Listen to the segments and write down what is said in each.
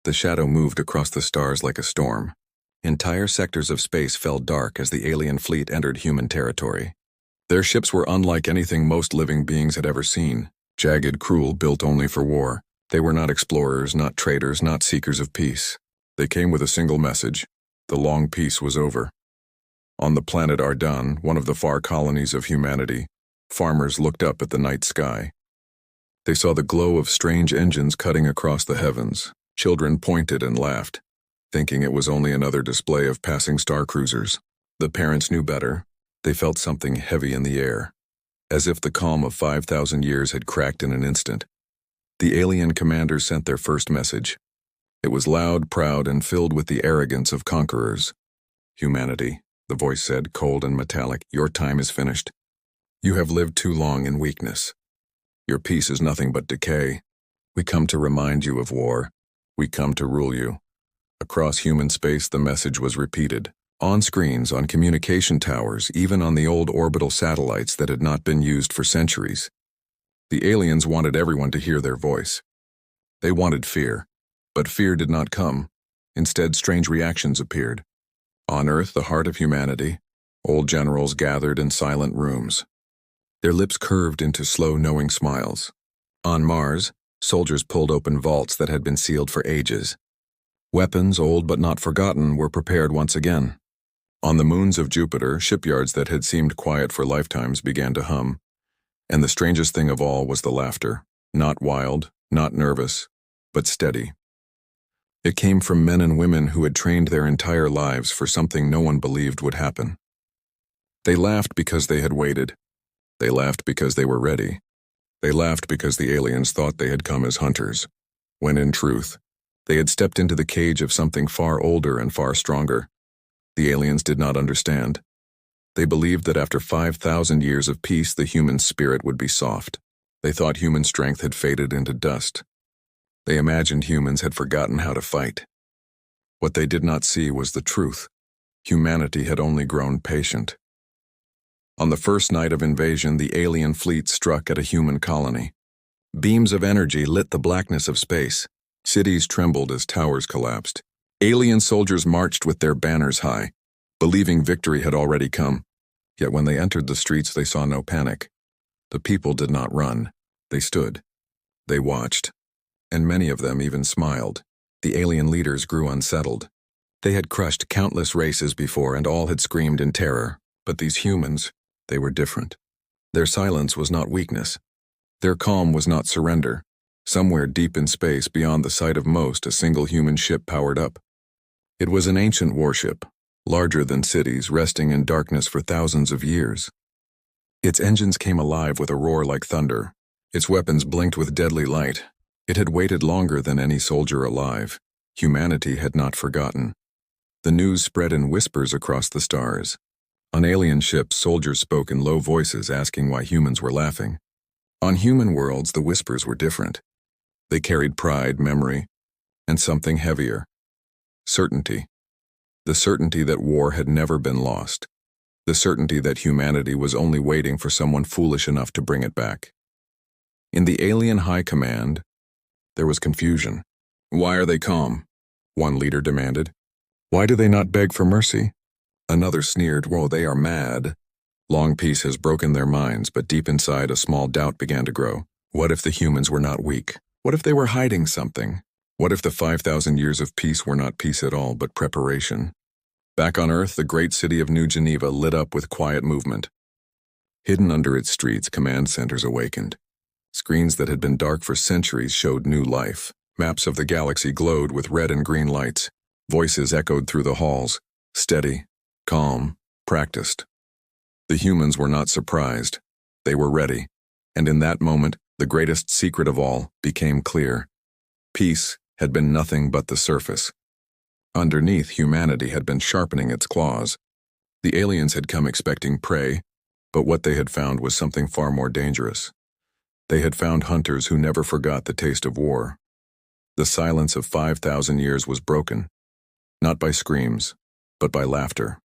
The shadow moved across the stars like a storm. Entire sectors of space fell dark as the alien fleet entered human territory. Their ships were unlike anything most living beings had ever seen, jagged, cruel, built only for war. They were not explorers, not traders, not seekers of peace. They came with a single message: the long peace was over. On the planet Ardan, one of the far colonies of humanity, farmers looked up at the night sky. They saw the glow of strange engines cutting across the heavens. Children pointed and laughed, thinking it was only another display of passing star cruisers. The parents knew better. They felt something heavy in the air, as if the calm of 5,000 years had cracked in an instant. The alien commanders sent their first message. It was loud, proud, and filled with the arrogance of conquerors. "Humanity," the voice said, cold and metallic, "your time is finished. You have lived too long in weakness. Your peace is nothing but decay. We come to remind you of war. We come to rule you." Across human space, the message was repeated. On screens, on communication towers, even on the old orbital satellites that had not been used for centuries. The aliens wanted everyone to hear their voice. They wanted fear, but fear did not come. Instead, strange reactions appeared. On Earth, the heart of humanity, old generals gathered in silent rooms. Their lips curved into slow, knowing smiles. On Mars, soldiers pulled open vaults that had been sealed for ages. Weapons, old but not forgotten, were prepared once again. On the moons of Jupiter, shipyards that had seemed quiet for lifetimes began to hum. And the strangest thing of all was the laughter. Not wild, not nervous, but steady. It came from men and women who had trained their entire lives for something no one believed would happen. They laughed because they had waited. They laughed because they were ready. They laughed because the aliens thought they had come as hunters, when in truth, they had stepped into the cage of something far older and far stronger. The aliens did not understand. They believed that after 5,000 years of peace, the human spirit would be soft. They thought human strength had faded into dust. They imagined humans had forgotten how to fight. What they did not see was the truth. Humanity had only grown patient. On the first night of invasion, the alien fleet struck at a human colony. Beams of energy lit the blackness of space. Cities trembled as towers collapsed. Alien soldiers marched with their banners high, believing victory had already come. Yet when they entered the streets, they saw no panic. The people did not run. They stood. They watched. And many of them even smiled. The alien leaders grew unsettled. They had crushed countless races before, and all had screamed in terror. But these humans, they were different. Their silence was not weakness. Their calm was not surrender. Somewhere deep in space, beyond the sight of most, a single human ship powered up. It was an ancient warship, larger than cities, resting in darkness for thousands of years. Its engines came alive with a roar like thunder. Its weapons blinked with deadly light. It had waited longer than any soldier alive. Humanity had not forgotten. The news spread in whispers across the stars. On alien ships, soldiers spoke in low voices asking why humans were laughing. On human worlds, the whispers were different. They carried pride, memory, and something heavier. Certainty. The certainty that war had never been lost. The certainty that humanity was only waiting for someone foolish enough to bring it back. In the alien high command, there was confusion. "Why are they calm?" one leader demanded. "Why do they not beg for mercy?" Another sneered, "Whoa, they are mad." Long peace has broken their minds, but deep inside a small doubt began to grow. What if the humans were not weak? What if they were hiding something? What if the 5,000 years of peace were not peace at all, but preparation? Back on Earth, the great city of New Geneva lit up with quiet movement. Hidden under its streets, command centers awakened. Screens that had been dark for centuries showed new life. Maps of the galaxy glowed with red and green lights. Voices echoed through the halls. Steady, calm, practiced. The humans were not surprised. They were ready. And in that moment, the greatest secret of all became clear. Peace had been nothing but the surface. Underneath, humanity had been sharpening its claws. The aliens had come expecting prey, but what they had found was something far more dangerous. They had found hunters who never forgot the taste of war. The silence of 5,000 years was broken, not by screams, but by laughter.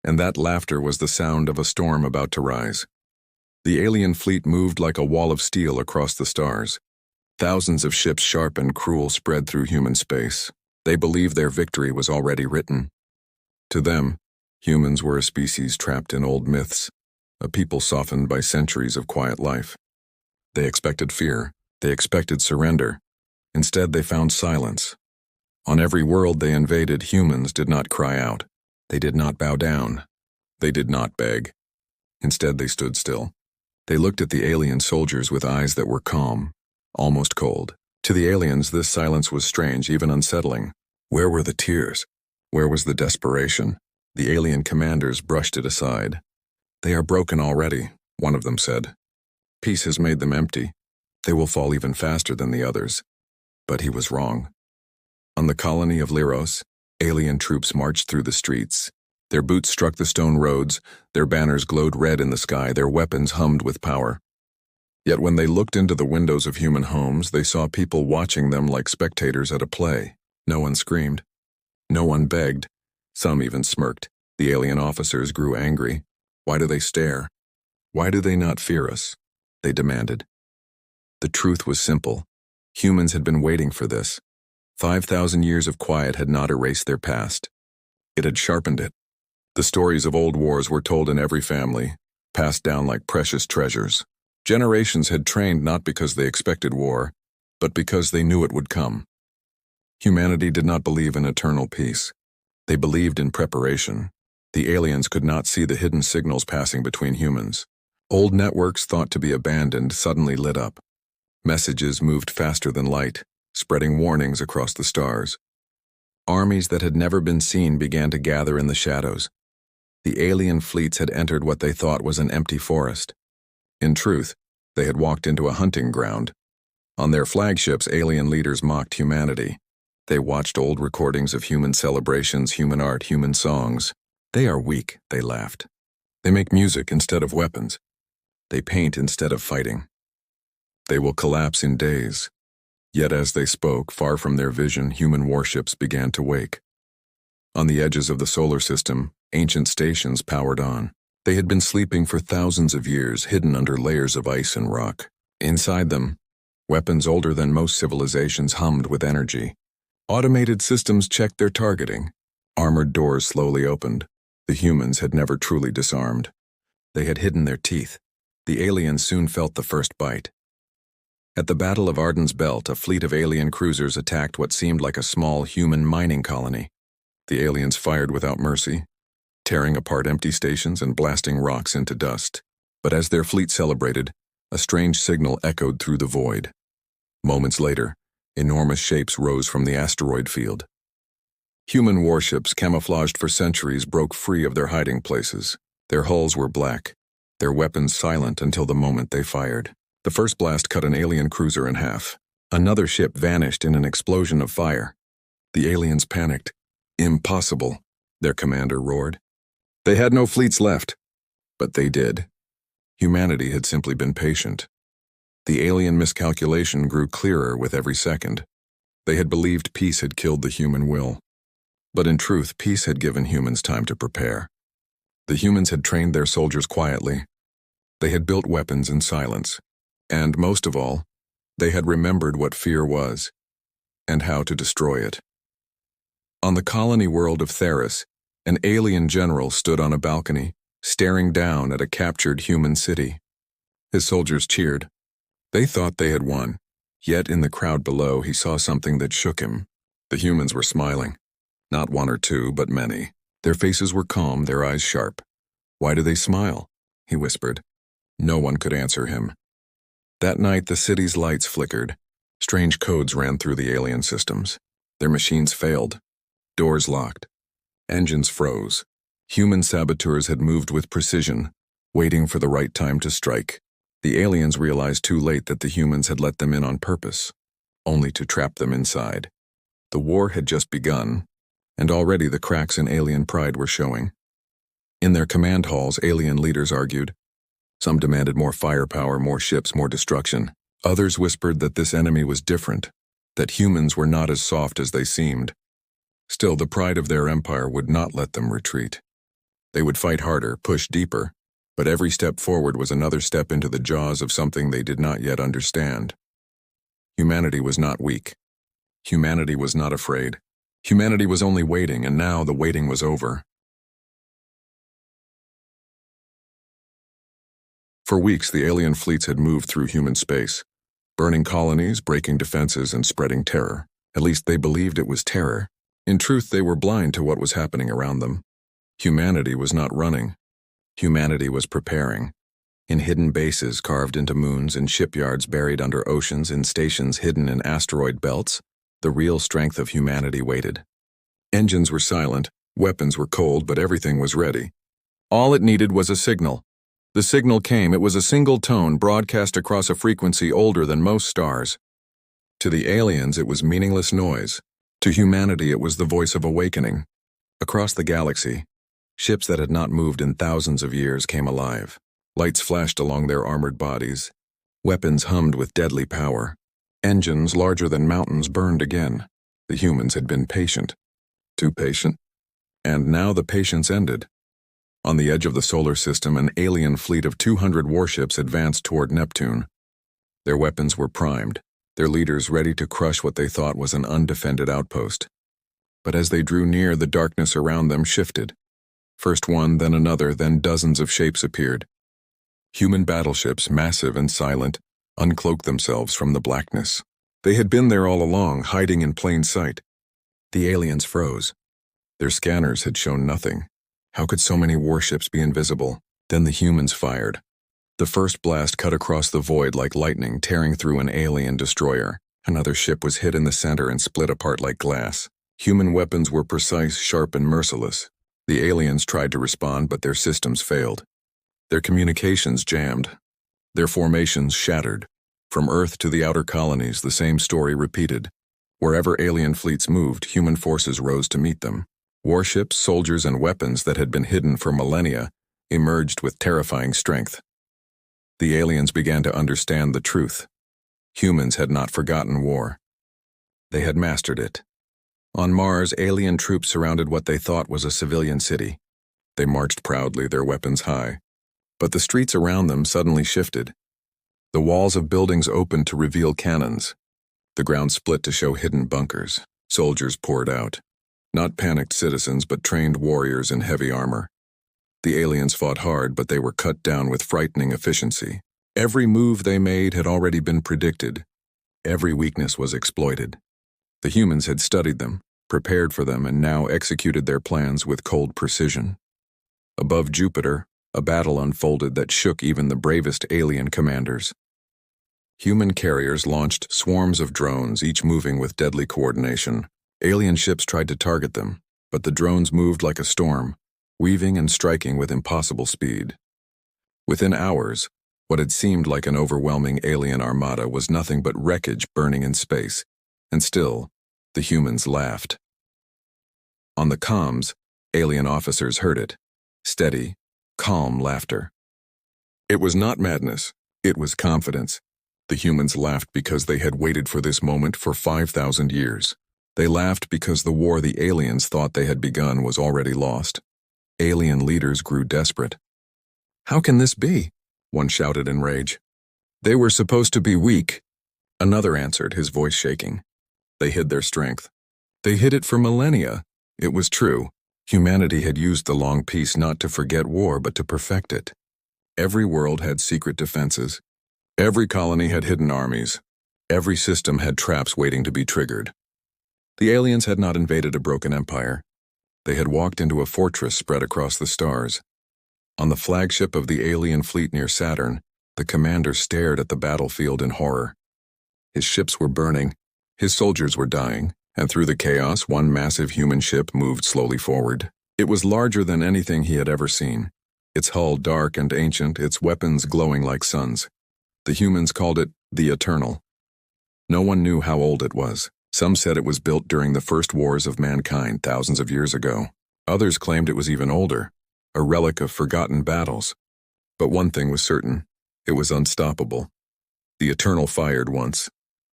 And that laughter was the sound of a storm about to rise. The alien fleet moved like a wall of steel across the stars. Thousands of ships, sharp and cruel, spread through human space. They believed their victory was already written. To them, humans were a species trapped in old myths, a people softened by centuries of quiet life. They expected fear. They expected surrender. Instead, they found silence. On every world they invaded, humans did not cry out. They did not bow down. They did not beg. Instead, they stood still. They looked at the alien soldiers with eyes that were calm, almost cold. To the aliens, this silence was strange, even unsettling. Where were the tears? Where was the desperation? The alien commanders brushed it aside. "They are broken already," one of them said. "Peace has made them empty. They will fall even faster than the others." But he was wrong. On the colony of Lyros, alien troops marched through the streets. Their boots struck the stone roads, their banners glowed red in the sky, their weapons hummed with power. Yet when they looked into the windows of human homes, they saw people watching them like spectators at a play. No one screamed. No one begged. Some even smirked. The alien officers grew angry. Why do they stare? Why do they not fear us? They demanded. The truth was simple. Humans had been waiting for this. 5,000 years of quiet had not erased their past. It had sharpened it. The stories of old wars were told in every family, passed down like precious treasures. Generations had trained not because they expected war, but because they knew it would come. Humanity did not believe in eternal peace. They believed in preparation. The aliens could not see the hidden signals passing between humans. Old networks thought to be abandoned suddenly lit up. Messages moved faster than light, spreading warnings across the stars. Armies that had never been seen began to gather in the shadows. The alien fleets had entered what they thought was an empty forest. In truth, they had walked into a hunting ground. On their flagships, alien leaders mocked humanity. They watched old recordings of human celebrations, human art, human songs. "They are weak," they laughed. "They make music instead of weapons. They paint instead of fighting. They will collapse in days." Yet as they spoke, far from their vision, human warships began to wake. On the edges of the solar system, ancient stations powered on. They had been sleeping for thousands of years, hidden under layers of ice and rock. Inside them, weapons older than most civilizations hummed with energy. Automated systems checked their targeting. Armored doors slowly opened. The humans had never truly disarmed. They had hidden their teeth. The aliens soon felt the first bite. At the Battle of Arden's Belt, a fleet of alien cruisers attacked what seemed like a small human mining colony. The aliens fired without mercy, tearing apart empty stations and blasting rocks into dust. But as their fleet celebrated, a strange signal echoed through the void. Moments later, enormous shapes rose from the asteroid field. Human warships, camouflaged for centuries, broke free of their hiding places. Their hulls were black, their weapons silent until the moment they fired. The first blast cut an alien cruiser in half. Another ship vanished in an explosion of fire. The aliens panicked. "Impossible," their commander roared. They had no fleets left. But they did. Humanity had simply been patient. The alien miscalculation grew clearer with every second. They had believed peace had killed the human will. But in truth, peace had given humans time to prepare. The humans had trained their soldiers quietly. They had built weapons in silence. And most of all, they had remembered what fear was, and how to destroy it. On the colony world of Theris, an alien general stood on a balcony, staring down at a captured human city. His soldiers cheered. They thought they had won. Yet in the crowd below, he saw something that shook him. The humans were smiling. Not one or two, but many. Their faces were calm, their eyes sharp. "Why do they smile?" he whispered. No one could answer him. That night, the city's lights flickered. Strange codes ran through the alien systems. Their machines failed. Doors locked. Engines froze. Human saboteurs had moved with precision, waiting for the right time to strike. The aliens realized too late that the humans had let them in on purpose, only to trap them inside. The war had just begun, and already the cracks in alien pride were showing. In their command halls, alien leaders argued. Some demanded more firepower, more ships, more destruction. Others whispered that this enemy was different, that humans were not as soft as they seemed. Still, the pride of their empire would not let them retreat. They would fight harder, push deeper, but every step forward was another step into the jaws of something they did not yet understand. Humanity was not weak. Humanity was not afraid. Humanity was only waiting, and now the waiting was over. For weeks, the alien fleets had moved through human space, burning colonies, breaking defenses, and spreading terror. At least they believed it was terror. In truth, they were blind to what was happening around them. Humanity was not running. Humanity was preparing. In hidden bases carved into moons, in shipyards buried under oceans, in stations hidden in asteroid belts, the real strength of humanity waited. Engines were silent, weapons were cold, but everything was ready. All it needed was a signal. The signal came. It was a single tone broadcast across a frequency older than most stars. To the aliens, it was meaningless noise. To humanity, it was the voice of awakening. Across the galaxy, ships that had not moved in thousands of years came alive. Lights flashed along their armored bodies. Weapons hummed with deadly power. Engines larger than mountains burned again. The humans had been patient. Too patient. And now the patience ended. On the edge of the solar system, an alien fleet of 200 warships advanced toward Neptune. Their weapons were primed, their leaders ready to crush what they thought was an undefended outpost. But as they drew near, the darkness around them shifted. First one, then another, then dozens of shapes appeared. Human battleships, massive and silent, uncloaked themselves from the blackness. They had been there all along, hiding in plain sight. The aliens froze. Their scanners had shown nothing. How could so many warships be invisible? Then the humans fired. The first blast cut across the void like lightning, tearing through an alien destroyer. Another ship was hit in the center and split apart like glass. Human weapons were precise, sharp, and merciless. The aliens tried to respond, but their systems failed. Their communications jammed. Their formations shattered. From Earth to the outer colonies, the same story repeated. Wherever alien fleets moved, human forces rose to meet them. Warships, soldiers, and weapons that had been hidden for millennia emerged with terrifying strength. The aliens began to understand the truth. Humans had not forgotten war. They had mastered it. On Mars, alien troops surrounded what they thought was a civilian city. They marched proudly, their weapons high. But the streets around them suddenly shifted. The walls of buildings opened to reveal cannons. The ground split to show hidden bunkers. Soldiers poured out. Not panicked citizens, but trained warriors in heavy armor. The aliens fought hard, but they were cut down with frightening efficiency. Every move they made had already been predicted. Every weakness was exploited. The humans had studied them, prepared for them, and now executed their plans with cold precision. Above Jupiter, a battle unfolded that shook even the bravest alien commanders. Human carriers launched swarms of drones, each moving with deadly coordination. Alien ships tried to target them, but the drones moved like a storm, weaving and striking with impossible speed. Within hours, what had seemed like an overwhelming alien armada was nothing but wreckage burning in space, and still, the humans laughed. On the comms, alien officers heard it. Steady, calm laughter. It was not madness, it was confidence. The humans laughed because they had waited for this moment for 5,000 years. They laughed because the war the aliens thought they had begun was already lost. Alien leaders grew desperate. "How can this be?" one shouted in rage. "They were supposed to be weak." Another answered, his voice shaking. They hid their strength. They hid it for millennia. It was true. Humanity had used the long peace not to forget war, but to perfect it. Every world had secret defenses. Every colony had hidden armies. Every system had traps waiting to be triggered. The aliens had not invaded a broken empire. They had walked into a fortress spread across the stars. On the flagship of the alien fleet near Saturn, the commander stared at the battlefield in horror. His ships were burning, his soldiers were dying, and through the chaos, one massive human ship moved slowly forward. It was larger than anything he had ever seen, its hull dark and ancient, its weapons glowing like suns. The humans called it the Eternal. No one knew how old it was. Some said it was built during the first wars of mankind thousands of years ago. Others claimed it was even older, a relic of forgotten battles. But one thing was certain, it was unstoppable. The Eternal fired once.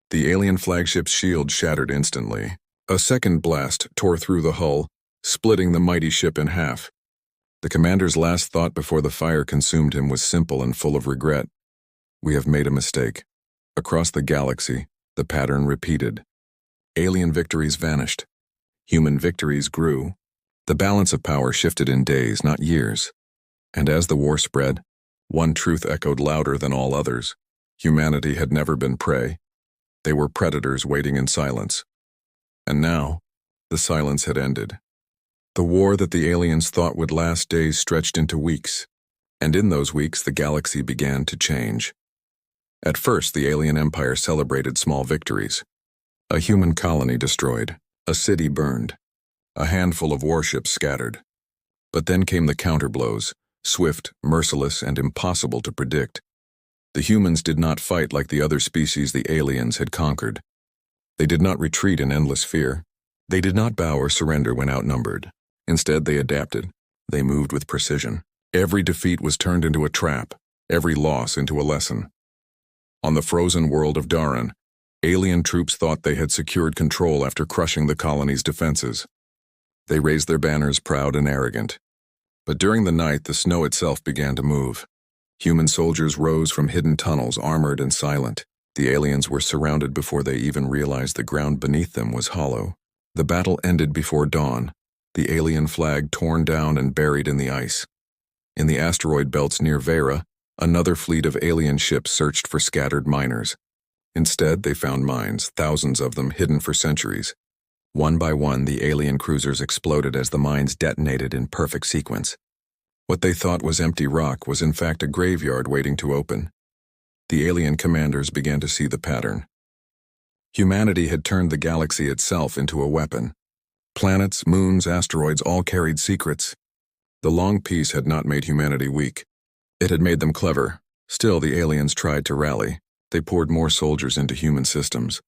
The alien flagship's shield shattered instantly. A second blast tore through the hull, splitting the mighty ship in half. The commander's last thought before the fire consumed him was simple and full of regret. "We have made a mistake. Across the galaxy, The pattern repeated. Alien victories vanished. Human victories grew. The balance of power shifted in days, not years. And as the war spread, one truth echoed louder than all others. Humanity had never been prey. They were predators waiting in silence. And now, the silence had ended. The war that the aliens thought would last days stretched into weeks. And in those weeks, the galaxy began to change. At first, the alien empire celebrated small victories. A human colony destroyed, a city burned, a handful of warships scattered. But then came the counterblows, swift, merciless, and impossible to predict. The humans did not fight like the other species the aliens had conquered. They did not retreat in endless fear. They did not bow or surrender when outnumbered. Instead, they adapted. They moved with precision. Every defeat was turned into a trap, every loss into a lesson. On the frozen world of Daran, alien troops thought they had secured control after crushing the colony's defenses. They raised their banners proud and arrogant. But during the night, the snow itself began to move. Human soldiers rose from hidden tunnels, armored and silent. The aliens were surrounded before they even realized the ground beneath them was hollow. The battle ended before dawn, the alien flag torn down and buried in the ice. In the asteroid belts near Vera, another fleet of alien ships searched for scattered miners. Instead, they found mines, thousands of them hidden for centuries. One by one, the alien cruisers exploded as the mines detonated in perfect sequence. What they thought was empty rock was in fact a graveyard waiting to open. The alien commanders began to see the pattern. Humanity had turned the galaxy itself into a weapon. Planets, moons, asteroids all carried secrets. The long peace had not made humanity weak. It had made them clever. Still, the aliens tried to rally. They poured more soldiers into human systems,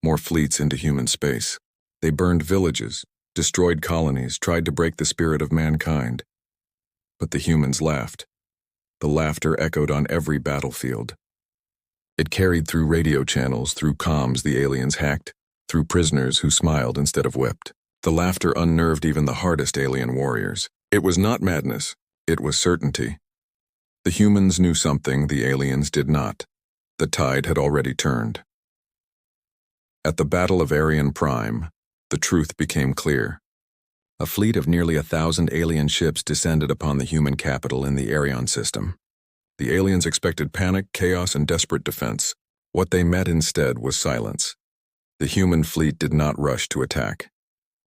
more fleets into human space. They burned villages, destroyed colonies, tried to break the spirit of mankind. But the humans laughed. The laughter echoed on every battlefield. It carried through radio channels, through comms the aliens hacked, through prisoners who smiled instead of wept. The laughter unnerved even the hardest alien warriors. It was not madness, it was certainty. The humans knew something the aliens did not. The tide had already turned. At the Battle of Arian Prime, the truth became clear. A fleet of nearly 1,000 alien ships descended upon the human capital in the Arion system. The aliens expected panic, chaos, and desperate defense. What they met instead was silence. The human fleet did not rush to attack.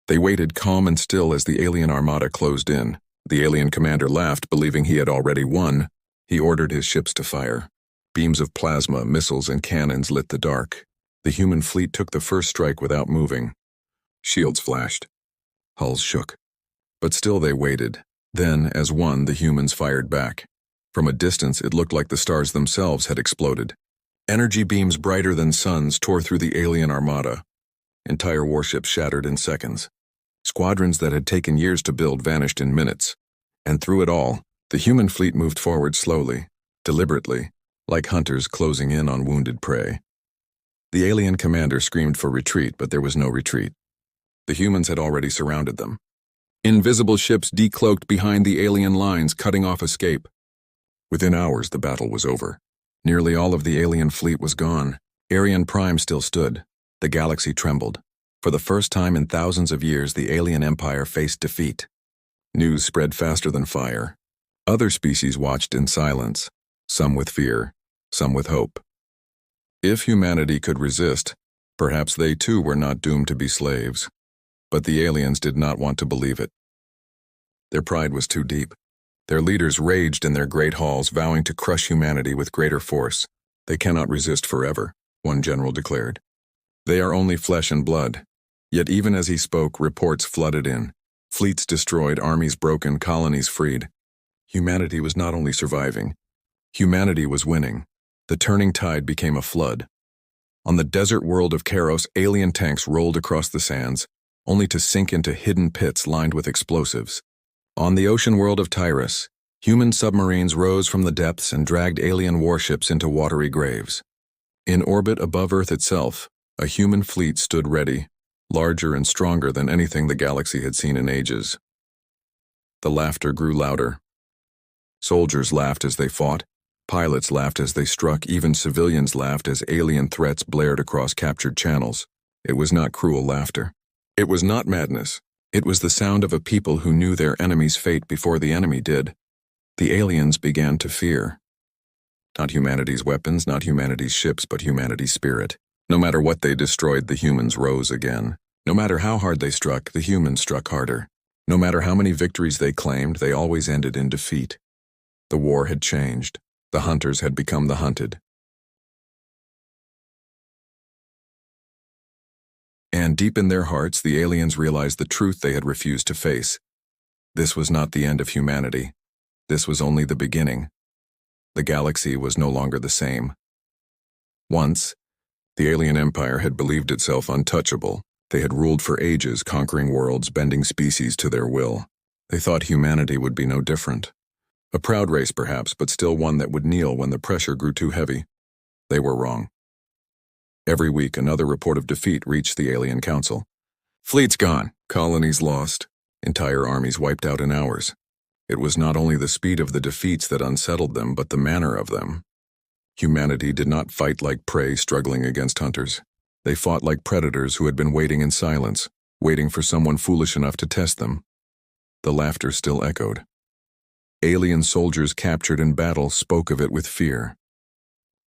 They waited calm and still as the alien armada closed in. The alien commander laughed, believing he had already won. He ordered his ships to fire. Beams of plasma, missiles, and cannons lit the dark. The human fleet took the first strike without moving. Shields flashed. Hulls shook. But still they waited. Then, as one, the humans fired back. From a distance, it looked like the stars themselves had exploded. Energy beams brighter than suns tore through the alien armada. Entire warships shattered in seconds. Squadrons that had taken years to build vanished in minutes. And through it all, the human fleet moved forward slowly, deliberately, like hunters closing in on wounded prey. The alien commander screamed for retreat, but there was no retreat. The humans had already surrounded them. Invisible ships decloaked behind the alien lines, cutting off escape. Within hours, the battle was over. Nearly all of the alien fleet was gone. Arian Prime still stood. The galaxy trembled. For the first time in thousands of years, the alien empire faced defeat. News spread faster than fire. Other species watched in silence, some with fear, some with hope. If humanity could resist, perhaps they too were not doomed to be slaves. But the aliens did not want to believe it. Their pride was too deep. Their leaders raged in their great halls, vowing to crush humanity with greater force. They cannot resist forever, one general declared. They are only flesh and blood. Yet even as he spoke, reports flooded in. Fleets destroyed, armies broken, colonies freed. Humanity was not only surviving. Humanity was winning. The turning tide became a flood. On the desert world of Karos, alien tanks rolled across the sands, only to sink into hidden pits lined with explosives. On the ocean world of Tyrus, human submarines rose from the depths and dragged alien warships into watery graves. In orbit above Earth itself, a human fleet stood ready, larger and stronger than anything the galaxy had seen in ages. The laughter grew louder. Soldiers laughed as they fought. Pilots laughed as they struck, even civilians laughed as alien threats blared across captured channels. It was not cruel laughter. It was not madness. It was the sound of a people who knew their enemy's fate before the enemy did. The aliens began to fear. Not humanity's weapons, not humanity's ships, but humanity's spirit. No matter what they destroyed, the humans rose again. No matter how hard they struck, the humans struck harder. No matter how many victories they claimed, they always ended in defeat. The war had changed. The hunters had become the hunted. And deep in their hearts, the aliens realized the truth they had refused to face. This was not the end of humanity. This was only the beginning. The galaxy was no longer the same. Once, the alien empire had believed itself untouchable. They had ruled for ages, conquering worlds, bending species to their will. They thought humanity would be no different. A proud race, perhaps, but still one that would kneel when the pressure grew too heavy. They were wrong. Every week, another report of defeat reached the Alien Council. Fleets gone, colonies lost, entire armies wiped out in hours. It was not only the speed of the defeats that unsettled them, but the manner of them. Humanity did not fight like prey struggling against hunters. They fought like predators who had been waiting in silence, waiting for someone foolish enough to test them. The laughter still echoed. Alien soldiers captured in battle spoke of it with fear.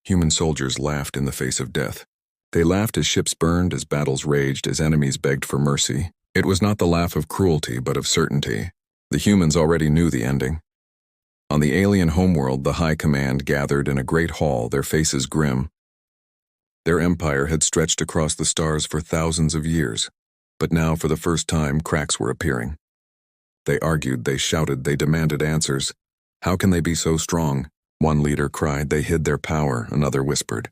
Human soldiers laughed in the face of death. They laughed as ships burned, as battles raged, as enemies begged for mercy. It was not the laugh of cruelty, but of certainty. The humans already knew the ending. On the alien homeworld, the High Command gathered in a great hall, their faces grim. Their empire had stretched across the stars for thousands of years, but now, for the first time, cracks were appearing. They argued, they shouted, they demanded answers. How can they be so strong? One leader cried. They hid their power, another whispered.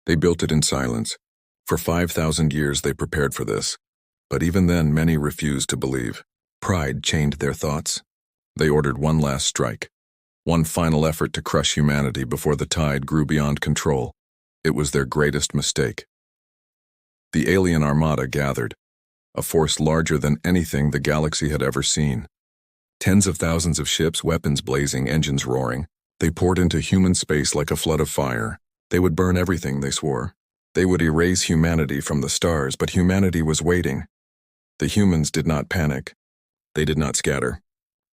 They built it in silence. For 5,000 years they prepared for this, but even then many refused to believe. Pride chained their thoughts. They ordered one last strike, one final effort to crush humanity before the tide grew beyond control. It was their greatest mistake. The alien armada gathered, a force larger than anything the galaxy had ever seen. Tens of thousands of ships, weapons blazing, engines roaring. They poured into human space like a flood of fire. They would burn everything, they swore. They would erase humanity from the stars, but humanity was waiting. The humans did not panic. They did not scatter.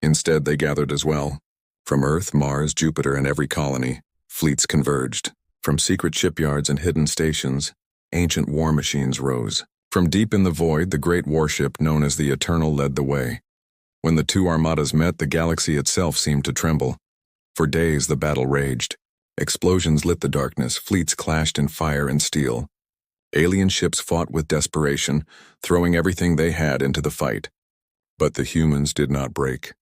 Instead, they gathered as well. From Earth, Mars, Jupiter, and every colony, fleets converged. From secret shipyards and hidden stations, ancient war machines rose. From deep in the void, the great warship known as the Eternal led the way. When the two armadas met, the galaxy itself seemed to tremble. For days, the battle raged. Explosions lit the darkness, fleets clashed in fire and steel. Alien ships fought with desperation, throwing everything they had into the fight. But the humans did not break.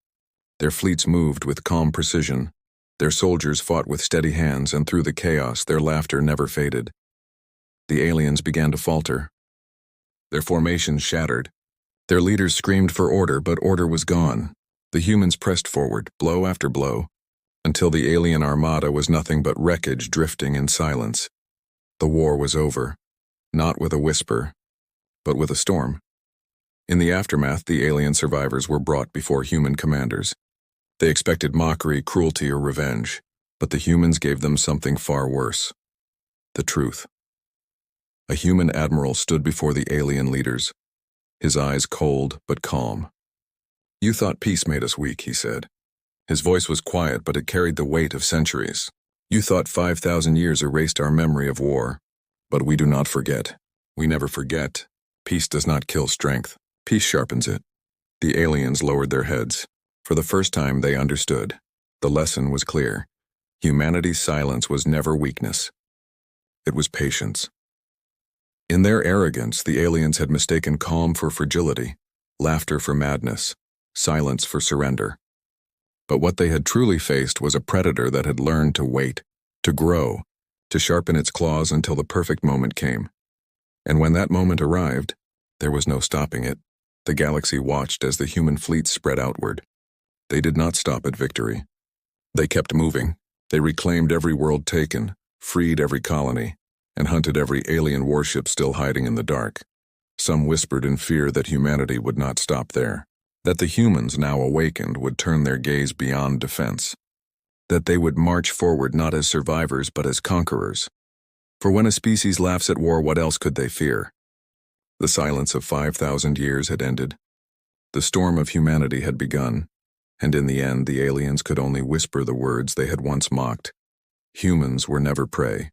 Their fleets moved with calm precision. Their soldiers fought with steady hands, and through the chaos, their laughter never faded. The aliens began to falter. Their formations shattered. Their leaders screamed for order, but order was gone. The humans pressed forward, blow after blow, until the alien armada was nothing but wreckage drifting in silence. The war was over, not with a whisper, but with a storm. In the aftermath, the alien survivors were brought before human commanders. They expected mockery, cruelty, or revenge, but the humans gave them something far worse: the truth. A human admiral stood before the alien leaders, his eyes cold but calm. "You thought peace made us weak," he said. His voice was quiet, but it carried the weight of centuries. "You thought 5,000 years erased our memory of war. But we do not forget. We never forget. Peace does not kill strength. Peace sharpens it." The aliens lowered their heads. For the first time, they understood. The lesson was clear. Humanity's silence was never weakness. It was patience. In their arrogance, the aliens had mistaken calm for fragility, laughter for madness, silence for surrender. But what they had truly faced was a predator that had learned to wait, to grow, to sharpen its claws until the perfect moment came. And when that moment arrived, there was no stopping it. The galaxy watched as the human fleet spread outward. They did not stop at victory. They kept moving. They reclaimed every world taken, freed every colony, and hunted every alien warship still hiding in the dark. Some whispered in fear that humanity would not stop there, that the humans, now awakened, would turn their gaze beyond defense. that they would march forward not as survivors but as conquerors. For when a species laughs at war, what else could they fear? The silence of 5,000 years had ended. The storm of humanity had begun, and in the end the aliens could only whisper the words they had once mocked. Humans were never prey.